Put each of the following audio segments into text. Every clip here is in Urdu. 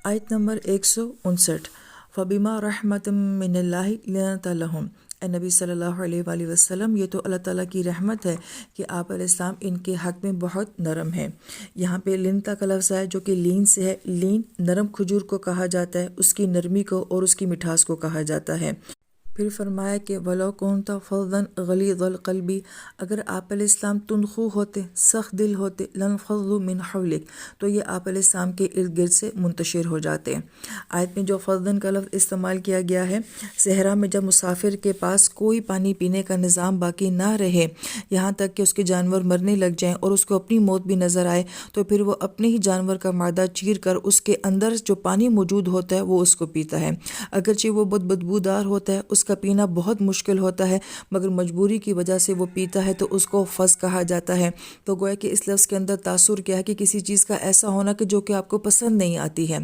آیت نمبر 159 فبما رحمت من اللہ لنت لہم، اے نبی صلی اللہ علیہ وآلہ وسلم، یہ تو اللہ تعالیٰ کی رحمت ہے کہ آپ علیہ السلام ان کے حق میں بہت نرم ہیں۔ یہاں پہ لنتا کا لفظ ہے جو کہ لین سے ہے۔ لین نرم کھجور کو کہا جاتا ہے، اس کی نرمی کو اور اس کی مٹھاس کو کہا جاتا ہے۔ پھر فرمایا کہ وَلَوْ كُنْتَ فَظًّا غَلِيظَ الْقَلْبِ، اگر آپ علیہ السلام تندخو ہوتے، سخت دل ہوتے، لَانفَضُّوا مِنْ حَوْلِكَ، تو یہ آپ علیہ السلام کے ارد گرد سے منتشر ہو جاتے۔ آیت میں جو فَظًّا کا لفظ استعمال کیا گیا ہے، صحرا میں جب مسافر کے پاس کوئی پانی پینے کا نظام باقی نہ رہے، یہاں تک کہ اس کے جانور مرنے لگ جائیں اور اس کو اپنی موت بھی نظر آئے، تو پھر وہ اپنے ہی جانور کا معدہ چیر کر اس کے اندر جو پانی موجود ہوتا ہے وہ اس کو پیتا ہے۔ اگرچہ وہ بہت بدبودار ہوتا ہے، اس کا پینا بہت مشکل ہوتا ہے، مگر مجبوری کی وجہ سے وہ پیتا ہے، تو اس کو فض کہا جاتا ہے۔ تو گویا کہ اس لفظ کے اندر تاثر کیا ہے کہ کسی چیز کا ایسا ہونا کہ جو کہ آپ کو پسند نہیں آتی ہے،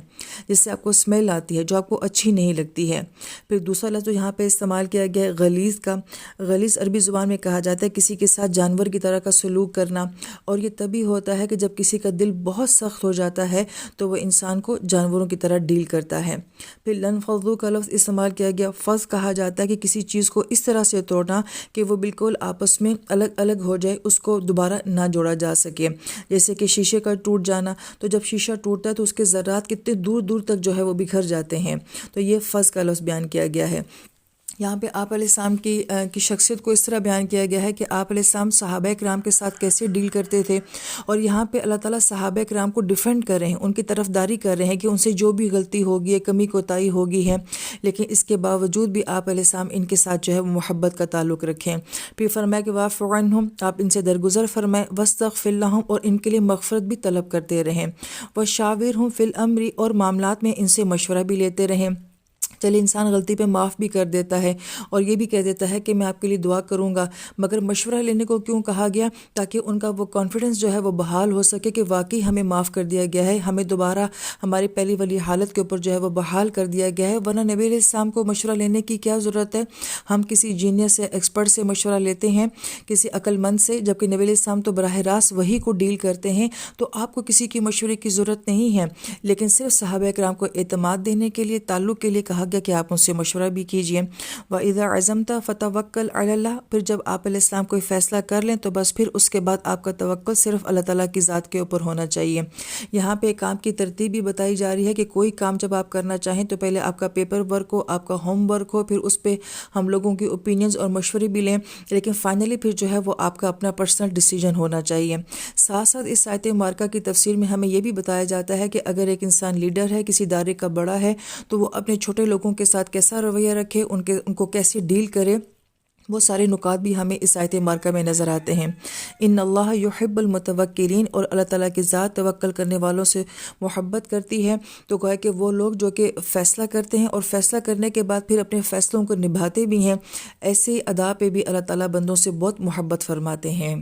جس سے آپ کو اسمیل آتی ہے، جو آپ کو اچھی نہیں لگتی ہے۔ پھر دوسرا لفظ جو یہاں پہ استعمال کیا گیا ہے غلیظ کا، غلیظ عربی زبان میں کہا جاتا ہے کسی کے ساتھ جانور کی طرح کا سلوک کرنا، اور یہ تبھی ہوتا ہے کہ جب کسی کا دل بہت سخت ہو جاتا ہے تو وہ انسان کو جانوروں کی طرح ڈیل کرتا ہے۔ پھر لنفضوا کا لفظ استعمال کیا گیا، فض کہا جاتا ہے کہ کسی چیز کو اس طرح سے توڑنا کہ وہ بالکل آپس میں الگ الگ ہو جائے، اس کو دوبارہ نہ جوڑا جا سکے۔ جیسے کہ شیشے کا ٹوٹ جانا، تو جب شیشہ ٹوٹتا ہے تو اس کے ذرات کتنے دور دور تک جو ہے وہ بکھر جاتے ہیں، تو یہ فض کا لفظ بیان کیا گیا ہے۔ یہاں پہ آپ علیہ السلام کی شخصیت کو اس طرح بیان کیا گیا ہے کہ آپ علیہ السلام صحابہ کرام کے ساتھ کیسے ڈیل کرتے تھے، اور یہاں پہ اللہ تعالیٰ صحابہ کرام کو ڈیفینڈ کر رہے ہیں، ان کی طرفداری کر رہے ہیں کہ ان سے جو بھی غلطی ہوگی ہے، کمی کوتاہی ہوگی ہے، لیکن اس کے باوجود بھی آپ علیہ السلام ان کے ساتھ جو ہے وہ محبت کا تعلق رکھیں۔ پھر فرمایا کہ واعف عنہم، آپ ان سے درگزر فرمائیں، واستغفر لہم، اور ان کے لیے مغفرت بھی طلب کرتے رہیں، وشاورہم فی الامر، اور معاملات میں ان سے مشورہ بھی لیتے رہیں۔ چلے انسان غلطی پہ معاف بھی کر دیتا ہے اور یہ بھی کہہ دیتا ہے کہ میں آپ کے لیے دعا کروں گا، مگر مشورہ لینے کو کیوں کہا گیا؟ تاکہ ان کا وہ کانفیڈنس جو ہے وہ بحال ہو سکے کہ واقعی ہمیں معاف کر دیا گیا ہے، ہمیں دوبارہ ہماری پہلی والی حالت کے اوپر جو ہے وہ بحال کر دیا گیا ہے۔ ورنہ نبی علیہ السلام کو مشورہ لینے کی کیا ضرورت ہے؟ ہم کسی جینیس سے، ایکسپرٹ سے مشورہ لیتے ہیں، کسی عقل مند سے، جبکہ نبی علیہ السلام تو براہ راست وہی کو ڈیل کرتے ہیں، تو آپ کو کسی کی مشورے کی ضرورت نہیں ہے، لیکن صرف صحابہ کرام کو اعتماد دینے کے لیے، تعلق کے لیے کہا گیا کہ آپ ان سے مشورہ بھی کیجیے۔ وَإِذَا عَزَمْتَ فَتَوَكَّلْ عَلَى اللَّهِ، پھر جب آپ علیہ السلام کوئی فیصلہ کر لیں تو بس پھر اس کے بعد آپ کا توکل صرف اللہ تعالیٰ کی ذات کے اوپر ہونا چاہیے۔ یہاں پہ کام کی ترتیب بھی بتائی جا رہی ہے کہ کوئی کام جب آپ کرنا چاہیں تو پہلے آپ کا پیپر ورک ہو، آپ کا ہوم ورک ہو، پھر اس پہ ہم لوگوں کی اوپینینز اور مشورے بھی لیں، لیکن فائنلی پھر جو ہے وہ آپ کا اپنا پرسنل ڈیسیجن ہونا چاہیے۔ ساتھ ساتھ اس آیت مبارکہ کی تفسیر میں ہمیں یہ بھی بتایا جاتا ہے کہ اگر ایک انسان لیڈر ہے، کسی ادارے کا بڑا ہے، تو وہ اپنے چھوٹے لوگوں کے ساتھ کیسا رویہ رکھے، ان کو کیسے ڈیل کرے، وہ سارے نکات بھی ہمیں اس آیت مبارکہ میں نظر آتے ہیں۔ ان اللہ یحب المتوکلین، اور اللہ تعالیٰ کی ذات توکل کرنے والوں سے محبت کرتی ہے۔ تو گویا کہ وہ لوگ جو کہ فیصلہ کرتے ہیں اور فیصلہ کرنے کے بعد پھر اپنے فیصلوں کو نبھاتے بھی ہیں، ایسے ادا پہ بھی اللہ تعالیٰ بندوں سے بہت محبت فرماتے ہیں۔